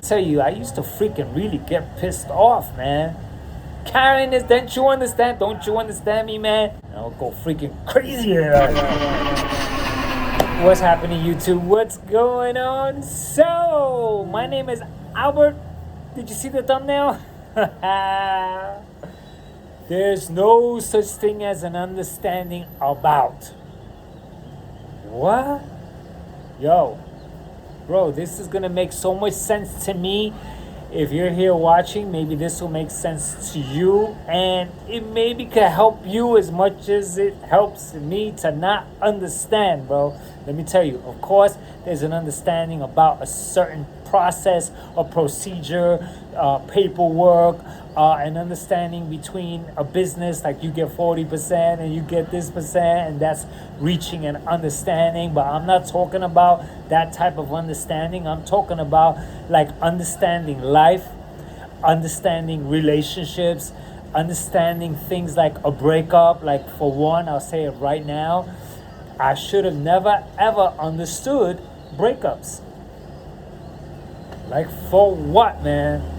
tell you, I used to freaking really get pissed off, man. Carrying this, don't you understand? Don't you understand me, man? I'll go freaking crazy. What's happening, YouTube? What's going on? So, my name is Albert. Did you see the thumbnail? There's no such thing as an understanding about. What? Yo, bro, this is gonna make so much sense to me. If you're here watching, maybe this will make sense to you, and it maybe can help you as much as it helps me to not understand, bro. Let me tell you, of course, there's an understanding about a certain process or procedure, paperwork, an understanding between a business, like you get 40% and you get this percent, and that's reaching an understanding. But I'm not talking about that type of understanding. I'm talking about like understanding life, understanding relationships, understanding things like a breakup. Like, for one, I'll say it right now, I should have never ever understood breakups. Like, for what, man?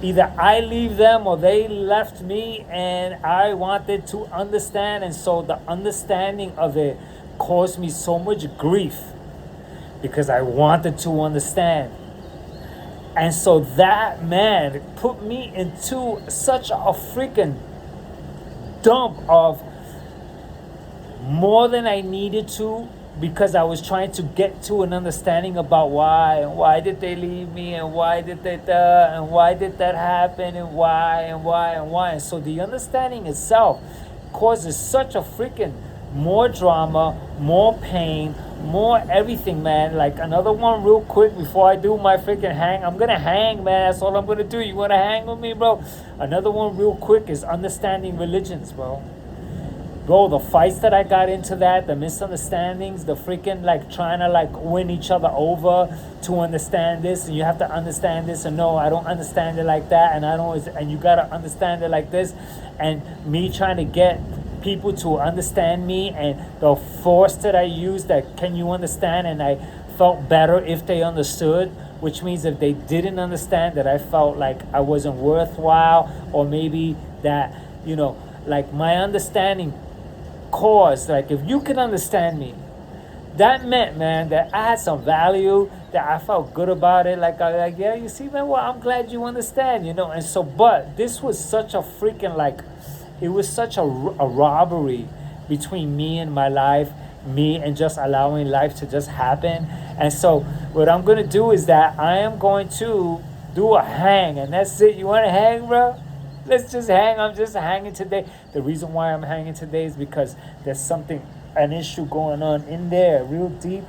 Either I leave them or they left me, and I wanted to understand, and so the understanding of it caused me so much grief because I wanted to understand. And so that, man, put me into such a freaking dump of more than I needed to, because I was trying to get to an understanding about why, and why did they leave me, and why did they and why did that happen, and why, and why, and why. And so the understanding itself causes such a freaking more drama, more pain, more everything, man. Like, another one real quick before I do my freaking hang. I'm gonna hang, man. That's all I'm gonna do. You wanna hang with me, bro? Another one real quick is understanding religions, bro. Bro, the fights that I got into, that, the misunderstandings, the freaking like trying to like win each other over to understand this, and you have to understand this, and no, I don't understand it like that, and I don't, and you gotta understand it like this, and me trying to get people to understand me, and the force that I used, that can you understand, and I felt better if they understood, which means if they didn't understand, that I felt like I wasn't worthwhile, or maybe that, you know, like my understanding caused, like, if you can understand me, that meant, man, that I had some value, that I felt good about it. Like, I like, yeah, you see, man, well, I'm glad you understand, you know. And so, but this was such a freaking, like, it was such a robbery between me and my life, me and just allowing life to just happen. And so what I'm gonna do is that I am going to do a hang, and that's it. You want to hang, bro? Let's just hang. I'm just hanging today. The reason why I'm hanging today is because there's something, an issue going on in there real deep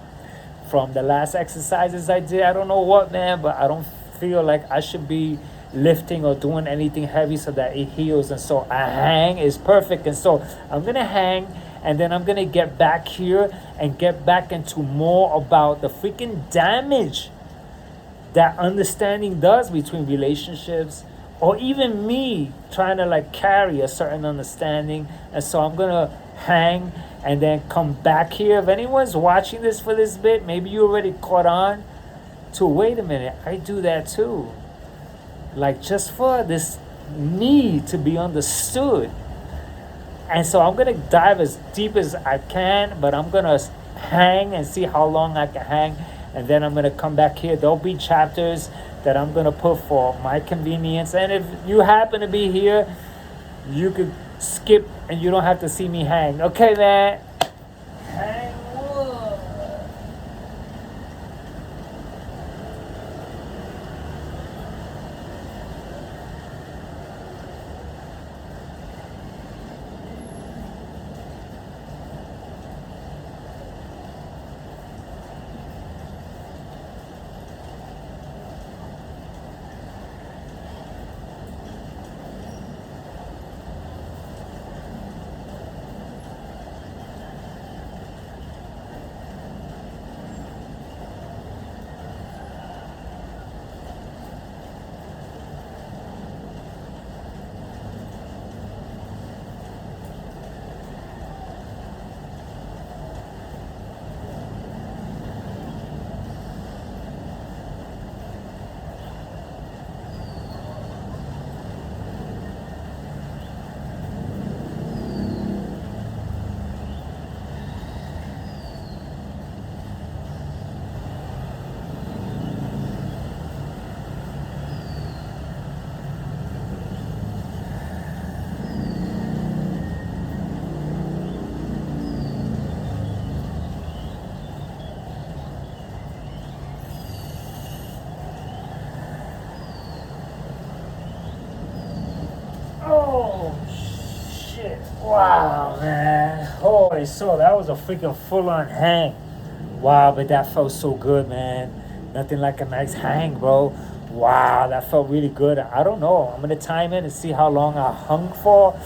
from the last exercises I did. I don't know what, man, but I don't feel like I should be lifting or doing anything heavy so that it heals. And so a hang is perfect. And so I'm going to hang, and then I'm going to get back here and get back into more about the freaking damage that understanding does between relationships, or even me trying to like carry a certain understanding. And so I'm gonna hang and then come back here. If anyone's watching this for this bit, maybe you already caught on to, wait a minute, I do that too. Like, just for this need to be understood. And so I'm gonna dive as deep as I can, but I'm gonna hang and see how long I can hang. And then I'm gonna come back here. There'll be chapters that I'm gonna put for my convenience. And if you happen to be here, you could skip and you don't have to see me hang. Okay, man? Hang wood. Wow, man. Holy so that was a freaking full-on hang. Wow, but that felt so good, man. Nothing like a nice hang, bro. Wow, that felt really good. I don't know. I'm gonna time it and see how long I hung for.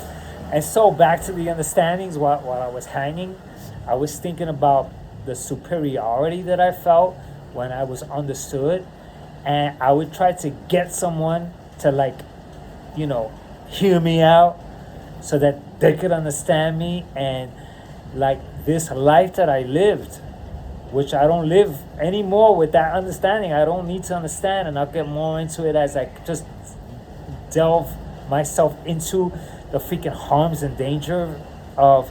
And so back to the understandings while I was hanging, I was thinking about the superiority that I felt when I was understood. And I would try to get someone to hear me out so that they could understand me and like this life that I lived, which I don't live anymore with that understanding. I don't need to understand, and I'll get more into it as I just delve myself into the freaking harms and danger of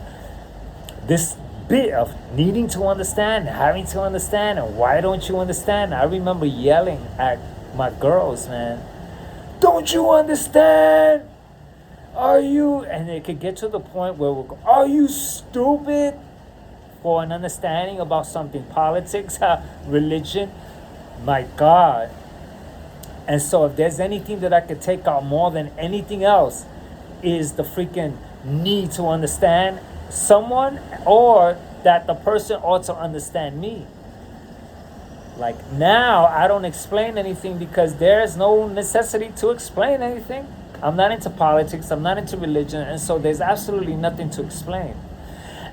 this bit of needing to understand, having to understand, and why don't you understand? I remember yelling at my girls, man, don't you understand? Are you? And it could get to the point where we'll go, are you stupid? For an understanding about something, politics, religion, my God. And so if there's anything that I could take out more than anything else is the freaking need to understand someone, or that the person ought to understand me. Like now I don't explain anything because there's no necessity to explain anything. I'm not into politics, I'm not into religion, and so there's absolutely nothing to explain.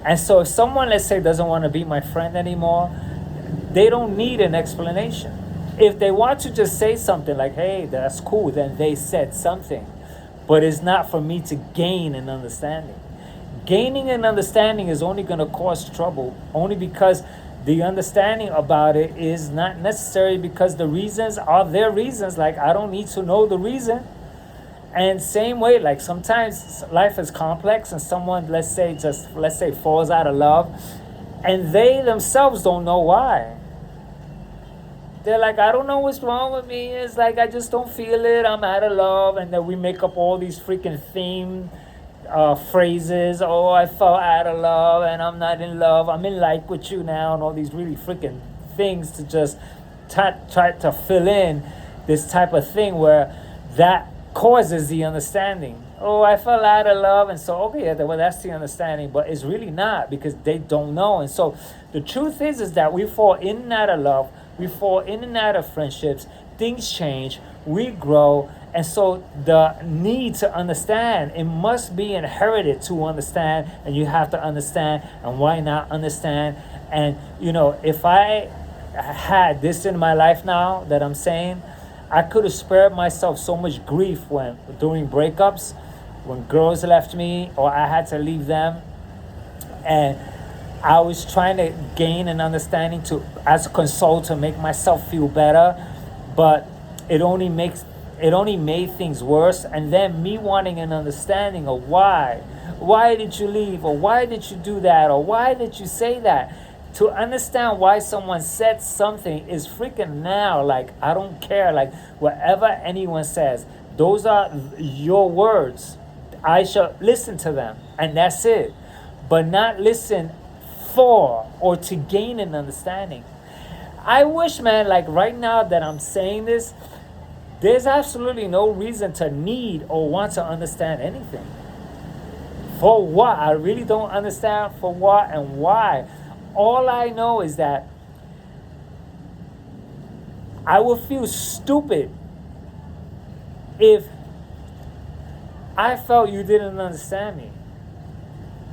And so if someone, let's say, doesn't want to be my friend anymore, they don't need an explanation. If they want to just say something like, hey, that's cool, then they said something. But it's not for me to gain an understanding. Gaining an understanding is only going to cause trouble, only because the understanding about it is not necessary, because the reasons are their reasons. Like, I don't need to know the reason. And same way, like sometimes life is complex and someone, let's say, falls out of love and they themselves don't know why. They're like, I don't know what's wrong with me. It's like, I just don't feel it. I'm out of love. And then we make up all these freaking theme phrases. Oh, I fell out of love and I'm not in love. I'm in like with you now. And all these really freaking things to just try to fill in this type of thing where that causes the understanding. Oh, I fell out of love, and so okay, well, that's the understanding, but it's really not, because they don't know. And so the truth is that we fall in and out of love, we fall in and out of friendships, things change, we grow, and so the need to understand, it must be inherited to understand, and you have to understand. And why not understand? And if I had this in my life now that I'm saying, I could have spared myself so much grief during breakups, when girls left me or I had to leave them, and I was trying to gain an understanding as a console to make myself feel better, but it only made things worse. And then me wanting an understanding of why did you leave, or why did you do that, or why did you say that? To understand why someone said something is freaking now. Like, I don't care. Like, whatever anyone says, those are your words. I shall listen to them, and that's it. But not listen for or to gain an understanding. I wish, man, like right now that I'm saying this, there's absolutely no reason to need or want to understand anything. For what? I really don't understand for what and why. All I know is that I would feel stupid if I felt you didn't understand me.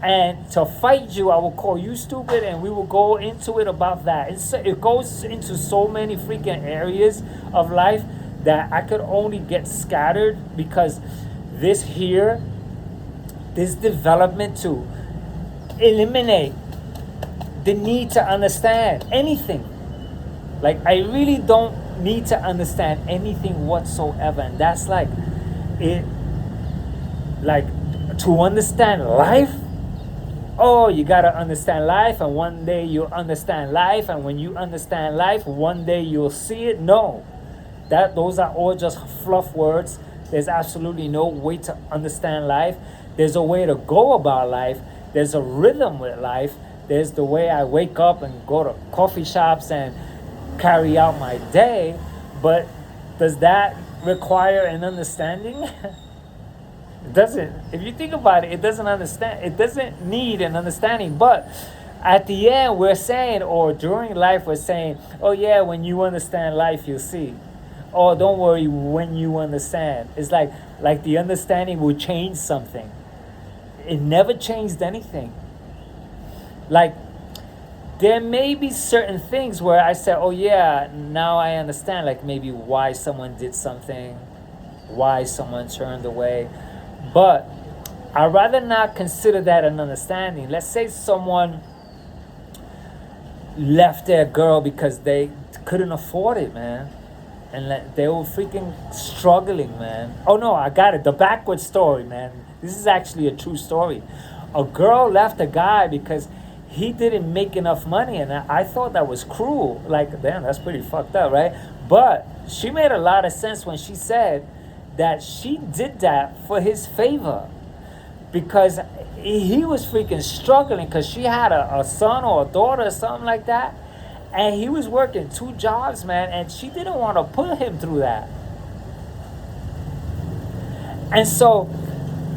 And to fight you, I will call you stupid, and we will go into it about that. It goes into so many freaking areas of life that I could only get scattered, because this development to eliminate the need to understand anything. Like, I really don't need to understand anything whatsoever. And that's like it. Like, to understand life, oh, you gotta understand life, and one day you'll understand life, and when you understand life, one day you'll see it. No, those are all just fluff words. There's absolutely no way to understand life. There's a way to go about life. There's a rhythm with life. There's the way I wake up and go to coffee shops and carry out my day. But does that require an understanding? It doesn't. If you think about it, it doesn't understand. It doesn't need an understanding. But at the end, we're saying, or during life, we're saying, "Oh yeah, when you understand life, you'll see." Oh, don't worry. When you understand, it's like the understanding will change something. It never changed anything. Like there may be certain things where I say, "Oh yeah, now I understand." Like maybe why someone did something, why someone turned away. But I'd rather not consider that an understanding. Let's say someone left their girl because they couldn't afford it, man. And they were freaking struggling, man. Oh no, I got it. The backward story, man. This is actually a true story. A girl left a guy because he didn't make enough money, and I thought that was cruel. Like, damn, that's pretty fucked up, right? But she made a lot of sense when she said that she did that for his favor because he was freaking struggling because she had a son or a daughter or something like that, and he was working 2 jobs, man, and she didn't want to put him through that. And so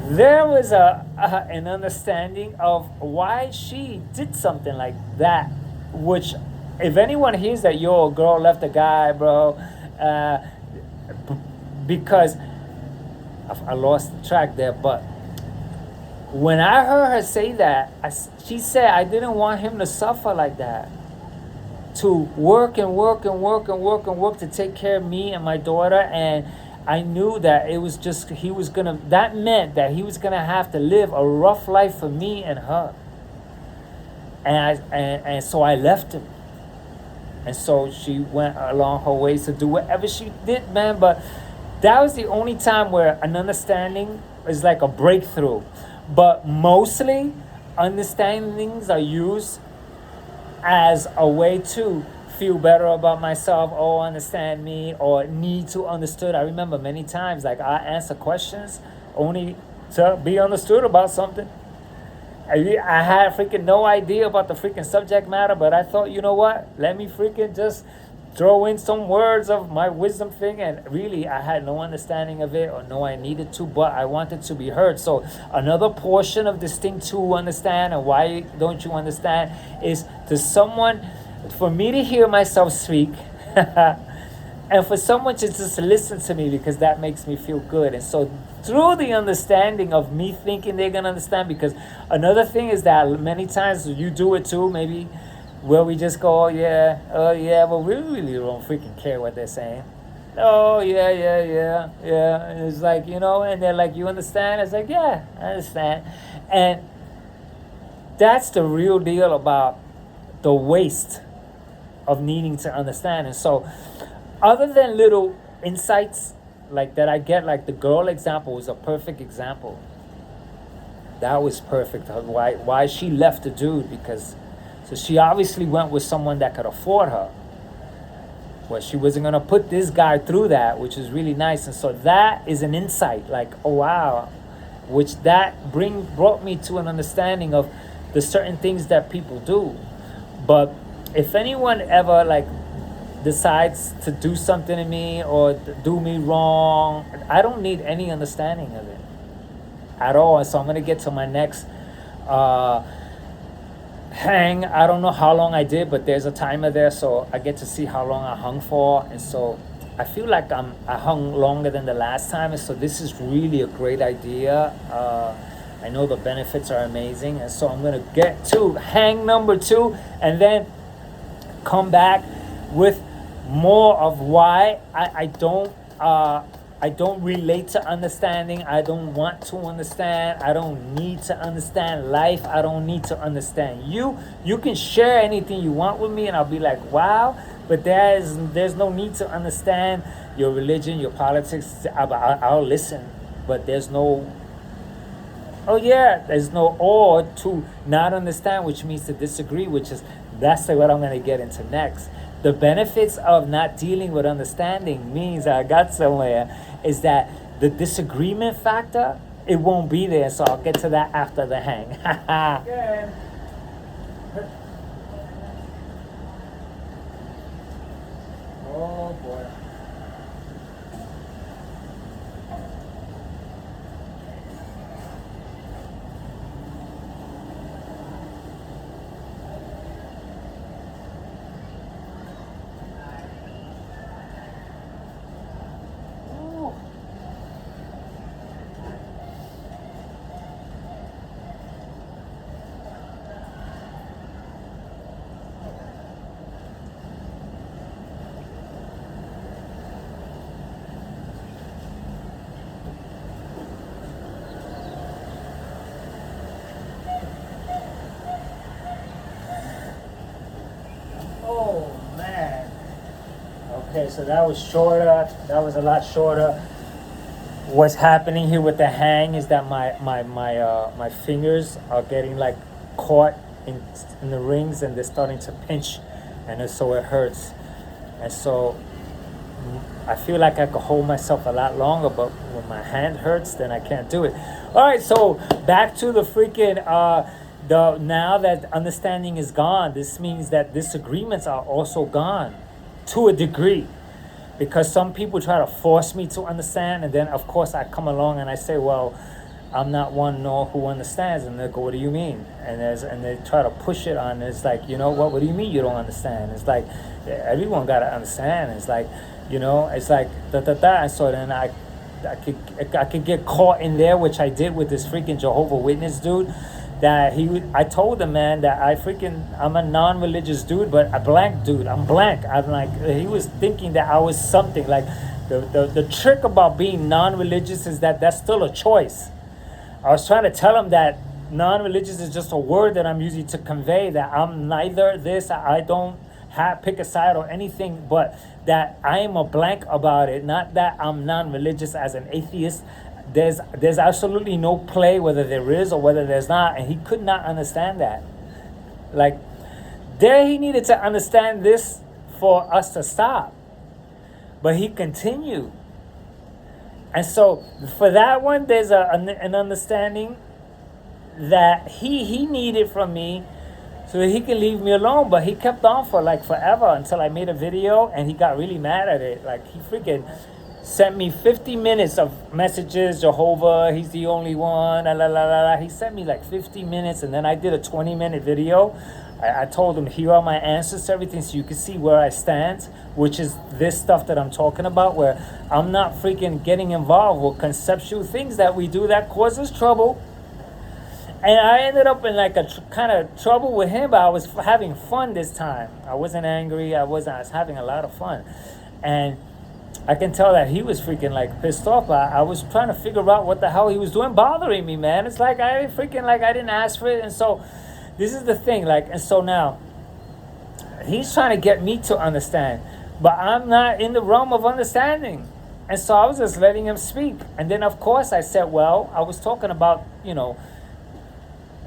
there was an understanding of why she did something like that, which if anyone hears that, yo, a girl left a guy, bro, because I lost the track there, but when I heard her say that, she said, I didn't want him to suffer like that. To work and work and work and work and work to take care of me and my daughter. And I knew that it was just, that meant that he was going to have to live a rough life for me and her. And so I left him. And so she went along her ways to do whatever she did, man. But that was the only time where an understanding is like a breakthrough. But mostly, understandings are used as a way to feel better about myself, or understand me, or need to understood. I remember many times, like, I answer questions only to be understood about something. I had freaking no idea about the freaking subject matter, but I thought, you know what? Let me freaking just throw in some words of my wisdom thing, and really I had no understanding of it, or no I needed to, but I wanted to be heard. So another portion of this thing to understand, and why don't you understand, is to someone, for me to hear myself speak and for someone to just listen to me, because that makes me feel good. And so through the understanding of me thinking they're gonna understand, because another thing is that many times you do it too, maybe, where we just go, oh yeah, but we really don't freaking care what they're saying. Oh yeah. And it's like, and they're like, you understand? It's like, yeah, I understand. And that's the real deal about the waste of needing to understand. And so, other than little insights like that I get, like the girl example was a perfect example. That was perfect. Why she left the dude, because so she obviously went with someone that could afford her. Well, she wasn't going to put this guy through that, which is really nice. And so that is an insight, like, oh, wow. Which that brought me to an understanding of the certain things that people do. But if anyone ever, like, decides to do something to me or do me wrong, I don't need any understanding of it at all. And so I'm going to get to my next hang. I don't know how long I did, but there's a timer there, so I get to see how long I hung for. And so I feel like I hung longer than the last time, and so this is really a great idea. I know the benefits are amazing, and so I'm gonna get to hang number 2 and then come back with more of why I don't relate to understanding. I don't want to understand. I don't need to understand life. I don't need to understand you. You can share anything you want with me, and I'll be like, wow. But there's no need to understand your religion, your politics. I'll listen. But there's no, there's no or to not understand, which means to disagree, that's what I'm going to get into next. The benefits of not dealing with understanding means I got somewhere is that the disagreement factor, it won't be there. So I'll get to that after the hang. Yeah. Oh boy. Okay, so that was shorter. That was a lot shorter. What's happening here with the hang is that my fingers are getting like caught in the rings, and they're starting to pinch, and so it hurts. And so I feel like I could hold myself a lot longer, but when my hand hurts, then I can't do it. All right, so back to the freaking the now that understanding is gone, this means that disagreements are also gone to a degree. Because some people try to force me to understand, and then of course I come along and I say, well, I'm not one nor who understands, and they go, what do you mean? And they try to push it on. It's like, you know what do you mean you don't understand? It's like everyone gotta understand. It's like, it's like da da da. And so then I could get caught in there, which I did with this freaking Jehovah Witness dude. That I told the man that I'm a non-religious dude, but a blank dude. I'm blank. I'm like, he was thinking that I was something. Like the trick about being non-religious is that that's still a choice. I was trying to tell him that non-religious is just a word that I'm using to convey that I'm neither this. I don't pick a side or anything, but that I am a blank about it. Not that I'm non-religious as an atheist. There's absolutely no play whether there is or whether there's not, and he could not understand that. Like, there he needed to understand this for us to stop, but he continued. And so for that one, there's an understanding that he needed from me so that he could leave me alone, but he kept on for like forever until I made a video, and he got really mad at it. Like, he freaking sent me 50 minutes of messages. Jehovah, he's the only one. La, la, la, la. He sent me like 50 minutes, and then I did a 20-minute video. I told him, here are my answers to everything so you can see where I stand, which is this stuff that I'm talking about, where I'm not freaking getting involved with conceptual things that we do that causes trouble. And I ended up in like a kind of trouble with him, but I was having fun this time. I wasn't angry. I was having a lot of fun. And I can tell that he was freaking like pissed off. I was trying to figure out what the hell he was doing, bothering me, man. It's like I didn't ask for it. And so this is the thing, like, and so now he's trying to get me to understand, but I'm not in the realm of understanding. And so I was just letting him speak. And then of course I said, well, I was talking about,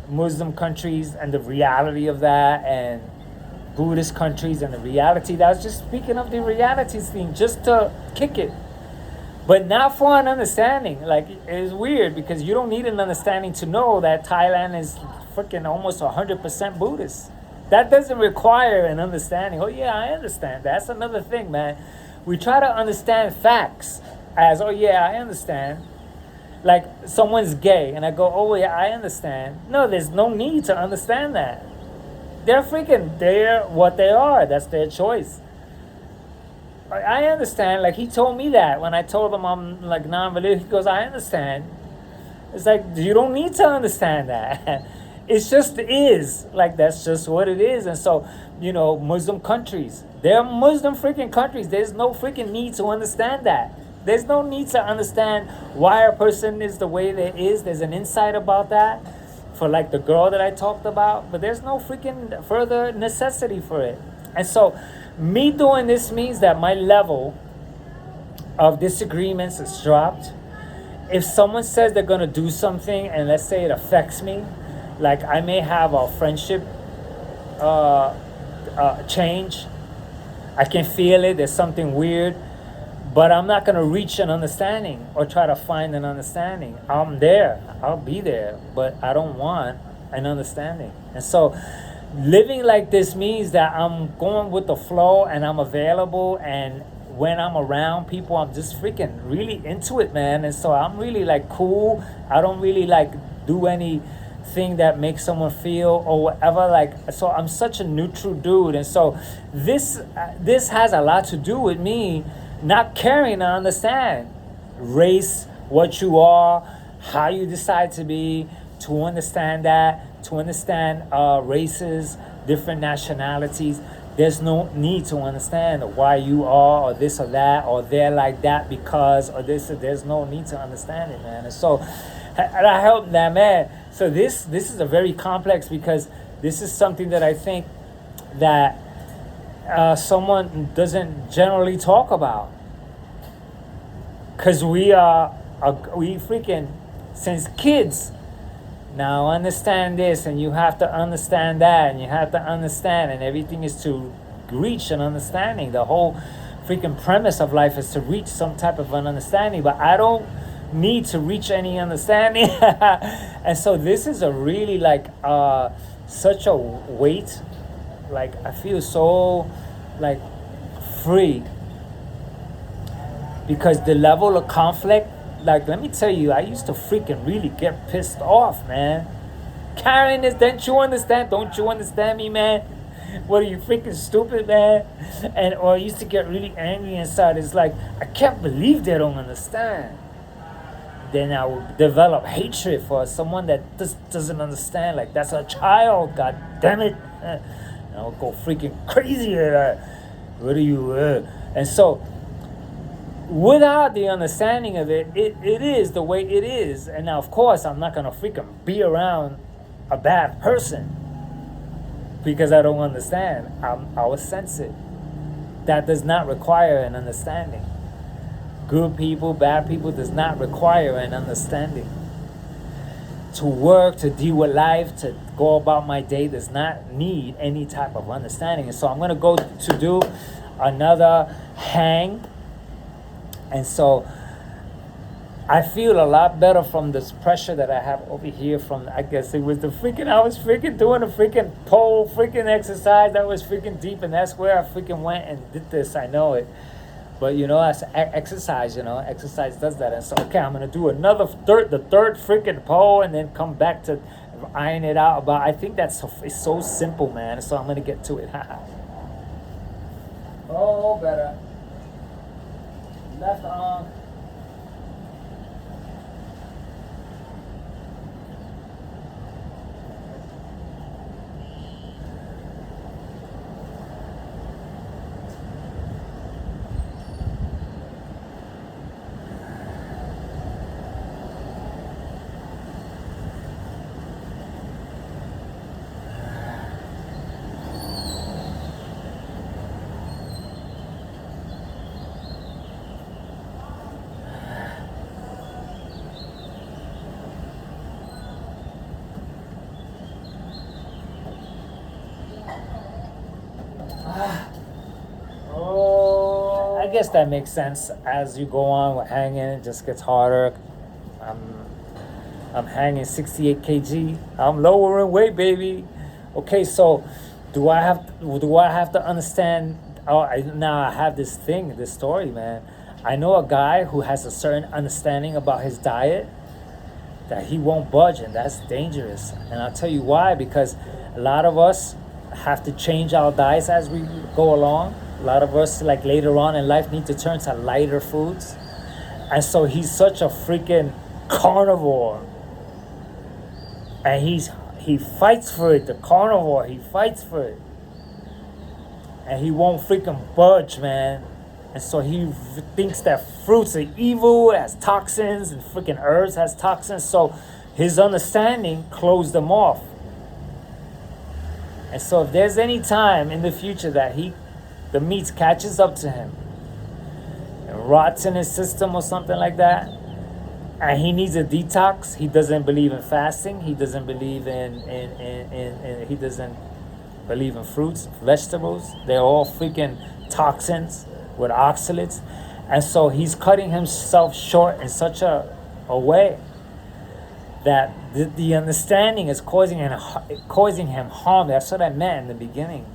Muslim countries and the reality of that, and Buddhist countries and the reality. That was just speaking of the realities thing, just to kick it, but not for an understanding. Like, it's weird because you don't need an understanding to know that Thailand is freaking almost 100% Buddhist. That doesn't require an understanding. Oh yeah, I understand. That's another thing, man. We try to understand facts as, oh yeah, I understand. Like, someone's gay, and I go, oh yeah, I understand. No, there's no need to understand that. They're what they are. That's their choice. I understand. Like, he told me that when I told him I'm like non-religious. He goes, I understand. It's like, you don't need to understand that. It's just is. Like, that's just what it is. And so, Muslim countries. They're Muslim freaking countries. There's no freaking need to understand that. There's no need to understand why a person is the way they is. There's an insight about that. For like the girl that I talked about, but there's no freaking further necessity for it. And so me doing this means that my level of disagreements is dropped. If someone says they're going to do something, and let's say it affects me, like I may have a friendship change, I can feel it, there's something weird, but I'm not going to reach an understanding or try to find an understanding. I'm there. I'll be there. But I don't want an understanding. And so living like this means that I'm going with the flow and I'm available. And when I'm around people, I'm just freaking really into it, man. And so I'm really like cool. I don't really like do anything that makes someone feel or whatever. Like, so I'm such a neutral dude. And so this has a lot to do with me not caring to understand race, what you are, how you decide to be, to understand that, to understand races, different nationalities. There's no need to understand why you are or this or that or they're like that because or this. There's no need to understand it, man. And so I help that, man. So this is a very complex, because this is something that I think that someone doesn't generally talk about. Because we freaking, since kids, now understand this, and you have to understand that, and you have to understand, and everything is to reach an understanding. The whole freaking premise of life is to reach some type of an understanding, but I don't need to reach any understanding. And so this is a really like such a weight. Like I feel so like free, because the level of conflict, like let me tell you, I used to freaking really get pissed off, man. Carrying this, don't you understand? Don't you understand me, man? What are you, freaking stupid, man? And or I used to get really angry inside. It's like I can't believe they don't understand. Then I would develop hatred for someone that just doesn't understand. Like that's a child, god damn it. And I would go freaking crazy at her. What are you and so without the understanding of it, it is the way it is. And now of course I'm not gonna freaking be around a bad person because I don't understand. I will sense it. That does not require an understanding. Good people, bad people does not require an understanding. To work, to deal with life, to go about my day does not need any type of understanding. And so I'm going to go to do another hang. And so I feel a lot better from this pressure that I have over here from, I guess it was I was freaking doing a freaking pole freaking exercise that was freaking deep, and that's where I freaking went and did this. I know it. But as exercise, exercise does that. And so, okay, I'm going to do the third freaking pole, and then come back to iron it out. But I think it's so simple, man. So I'm going to get to it. Oh, better. Left arm. I guess that makes sense. As you go on with hanging, it just gets harder. I'm hanging 68 kg. I'm lowering weight, baby. Okay, so do I have to understand? Now I have this story, man. I know a guy who has a certain understanding about his diet that he won't budge, and that's dangerous. And I'll tell you why. Because a lot of us have to change our diets as we go along. A lot of us, like later on in life, need to turn to lighter foods. And so he's such a freaking carnivore. And he fights for it, the carnivore, he fights for it. And he won't freaking budge, man. And so he thinks that fruits are evil, it has toxins, and freaking herbs has toxins. So his understanding closed them off. And so if there's any time in the future that the meat catches up to him and rots in his system or something like that, and he needs a detox, he doesn't believe in fasting, he doesn't believe he doesn't believe in fruits, vegetables. They're all freaking toxins with oxalates. And so he's cutting himself short in such a way that the understanding is causing him harm. That's what I meant in the beginning.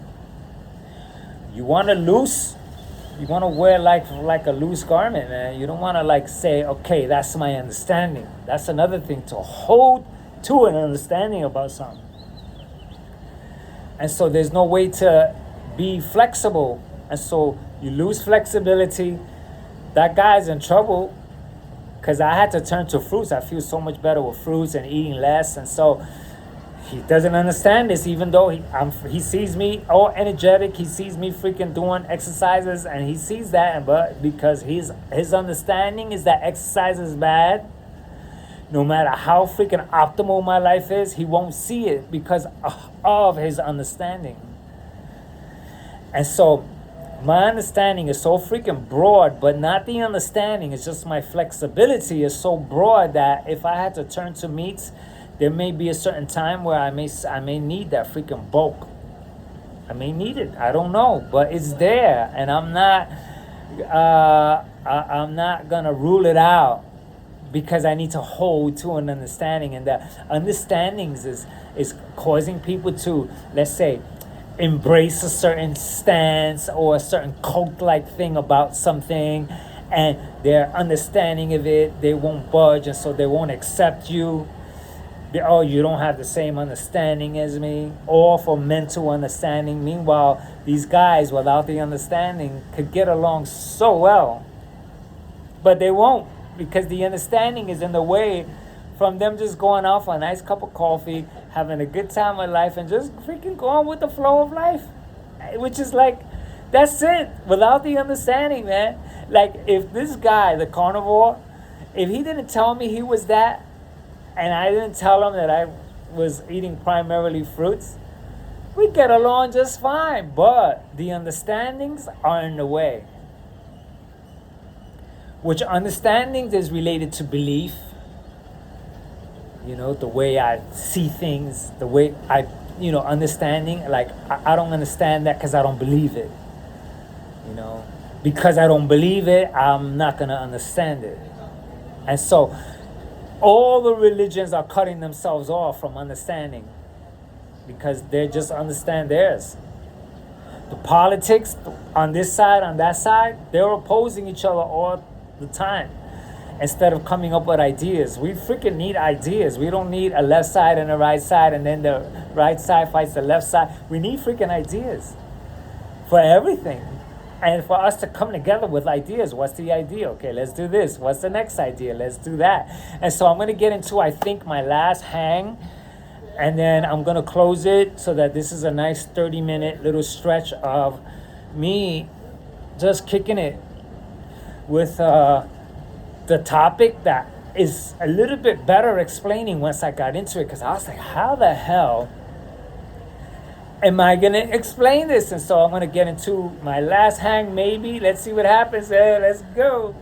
You want to wear like a loose garment, man. You don't want to say, okay, that's my understanding. That's another thing, to hold to an understanding about something. And so there's no way to be flexible. And so you lose flexibility. That guy's in trouble, because I had to turn to fruits. I feel so much better with fruits and eating less. And so he doesn't understand this, even though he sees me all energetic. He sees me freaking doing exercises, and he sees that. But because his understanding is that exercise is bad, no matter how freaking optimal my life is, he won't see it because of his understanding. And so my understanding is so freaking broad, but not the understanding. It's just my flexibility is so broad that if I had to turn to meats, there may be a certain time where I may need that freaking bulk. I may need it. I don't know, but it's there, and I'm not gonna rule it out because I need to hold to an understanding, and the understandings is causing people to, let's say, embrace a certain stance or a certain cult-like thing about something, and their understanding of it, they won't budge, and so they won't accept you. Oh, you don't have the same understanding as me, or for mental understanding. Meanwhile, these guys without the understanding could get along so well, but they won't, because the understanding is in the way from them just going out for a nice cup of coffee, having a good time of life, and just freaking going with the flow of life. Which is like, that's it. Without the understanding, man. Like, if this guy, the carnivore, if he didn't tell me he was that, and I didn't tell him that I was eating primarily fruits, we'd get along just fine. But the understandings are in the way. Which understandings is related to belief. You know, the way I see things, the way I, understanding. Like, I don't understand that because I don't believe it. You know, because I don't believe it, I'm not going to understand it. And so, all the religions are cutting themselves off from understanding because they just understand theirs. The politics on this side, on that side, they're opposing each other all the time instead of coming up with ideas. We freaking need ideas. We don't need a left side and a right side and then the right side fights the left side. We need freaking ideas for everything. And for us to come together with ideas. What's the idea? Okay, let's do this. What's the next idea? Let's do that. And so I'm going to get into, I think, my last hang. And then I'm going to close it so that this is a nice 30-minute little stretch of me just kicking it with the topic that is a little bit better explaining once I got into it. Because I was like, how the hell am I going to explain this? And so I'm going to get into my last hang, maybe. Let's see what happens. Let's go.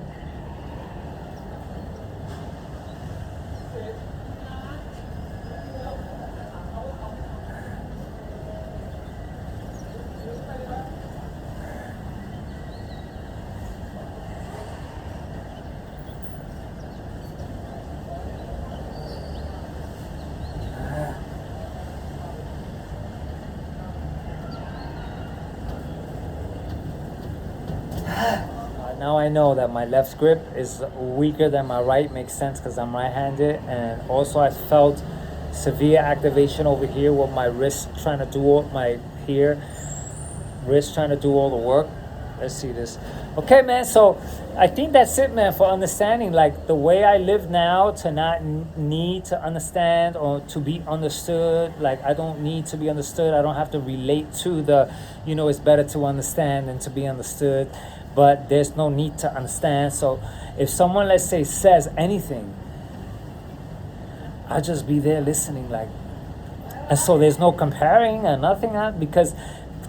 Now I know that my left grip is weaker than my right. Makes sense because I'm right-handed. And also I felt severe activation over here with my wrist trying to do all the work. Let's see this. Okay, man, so I think that's it, man, for understanding. Like, the way I live now, to not need to understand or to be understood. Like, I don't need to be understood. I don't have to relate to the, it's better to understand than to be understood. But there's no need to understand. So if someone, let's say, says anything, I'll just be there listening, like. And so there's no comparing or nothing, because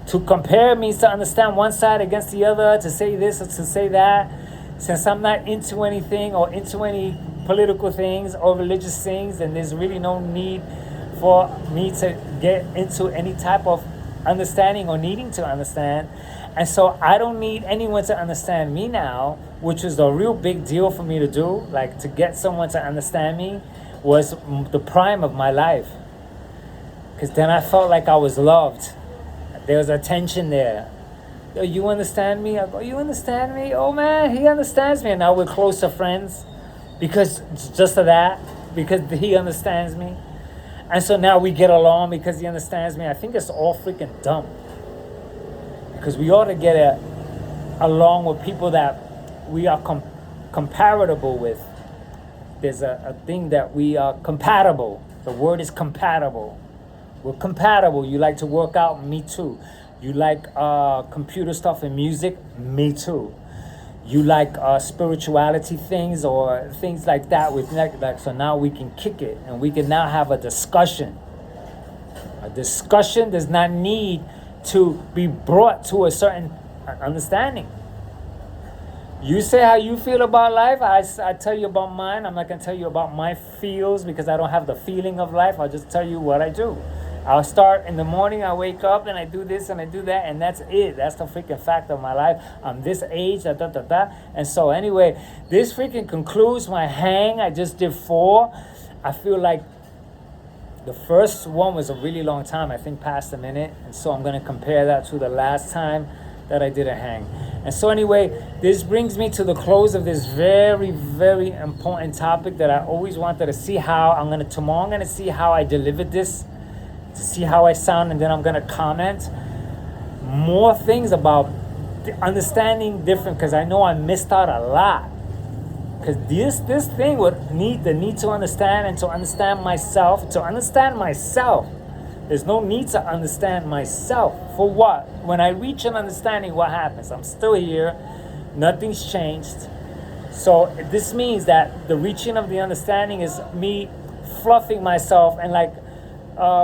to compare means to understand one side against the other, to say this or to say that. Since I'm not into anything or into any political things or religious things, then there's really no need for me to get into any type of understanding or needing to understand. And so I don't need anyone to understand me now, which is a real big deal for me to do. Like, to get someone to understand me was the prime of my life. Because then I felt like I was loved. There was a tension there. Yo, you understand me? I go, you understand me? Oh man, he understands me. And now we're closer friends because just of that, because he understands me. And so now we get along because he understands me. I think it's all freaking dumb. Because we ought to get along with people that we are comparable with. There's a thing that we are compatible. The word is compatible. We're compatible. You like to work out? Me too. You like computer stuff and music? Me too. You like spirituality things or things like that? So now we can kick it and we can now have a discussion. A discussion does not need to be brought to a certain understanding. You say how you feel about life. I tell you about mine. I'm not going to tell you about my feels because I don't have the feeling of life. I'll just tell you what I do. I'll start in the morning. I wake up and I do this and I do that. And that's it. That's the freaking fact of my life. I'm this age. Da, da, da, da. And so anyway, this freaking concludes my hang. I just did 4. I feel like the first one was a really long time. I think past a minute. And so I'm going to compare that to the last time that I did a hang. And so anyway, this brings me to the close of this very, very important topic that I always wanted to see how tomorrow I'm gonna see how I delivered this, to see how I sound, and then I'm gonna comment more things about the understanding different, because I know I missed out a lot. Because this thing would need the need to understand and to understand myself, There's no need to understand myself. For what? When I reach an understanding, what happens? I'm still here. Nothing's changed. So this means that the reaching of the understanding is me fluffing myself and like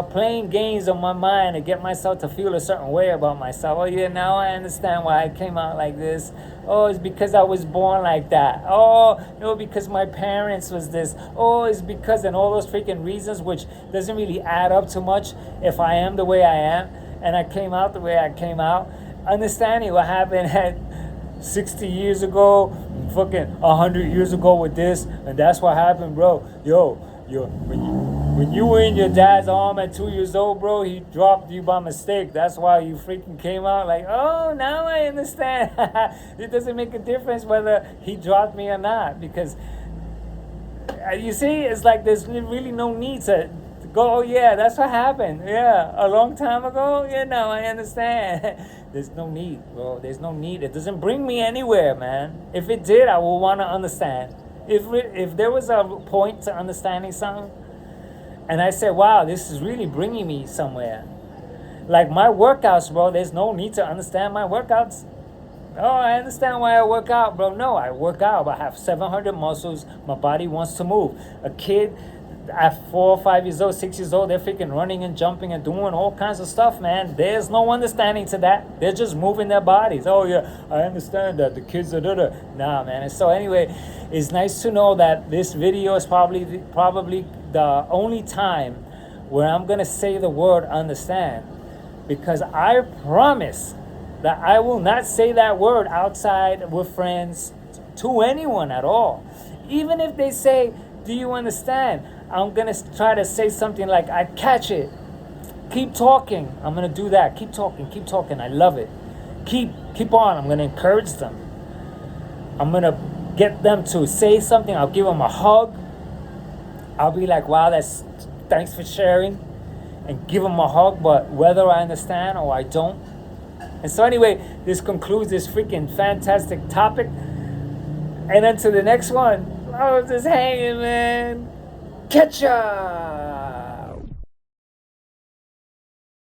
playing games on my mind to get myself to feel a certain way about myself. Oh yeah, now I understand why I came out like this. Oh, it's because I was born like that. Oh, no, because my parents was this. Oh, it's because, and all those freaking reasons, which doesn't really add up too much if I am the way I am and I came out the way I came out. Understanding what happened at 60 years ago, fucking 100 years ago with this, and that's what happened, bro. When you were in your dad's arm at 2 years old, bro, he dropped you by mistake. That's why you freaking came out like, oh, now I understand. It doesn't make a difference whether he dropped me or not, because you see, it's like there's really no need to go, oh yeah, that's what happened. Yeah, a long time ago. Yeah, now I understand. There's no need, bro. There's no need. It doesn't bring me anywhere, man. If it did, I would want to understand. If there was a point to understanding something, and I said, wow, this is really bringing me somewhere. Like my workouts, bro, there's no need to understand my workouts. Oh, I understand why I work out, bro. No, I work out. I have 700 muscles. My body wants to move. A kid at 4 or 5 years old, 6 years old, they're freaking running and jumping and doing all kinds of stuff, man. There's no understanding to that. They're just moving their bodies. Oh, yeah, I understand that. The kids are da-da. Nah, man. And so anyway, it's nice to know that this video is probably the only time where I'm going to say the word understand, because I promise that I will not say that word outside with friends to anyone at all. Even if they say, do you understand? I'm going to try to say something like, I catch it. Keep talking. I'm going to do that. Keep talking. I love it. Keep on. I'm going to encourage them. I'm going to get them to say something. I'll give them a hug. I'll be like, wow, thanks for sharing, and give them a hug, but whether I understand or I don't. And so anyway, this concludes this freaking fantastic topic. And until the next one, I was just hanging, man. Catch ya!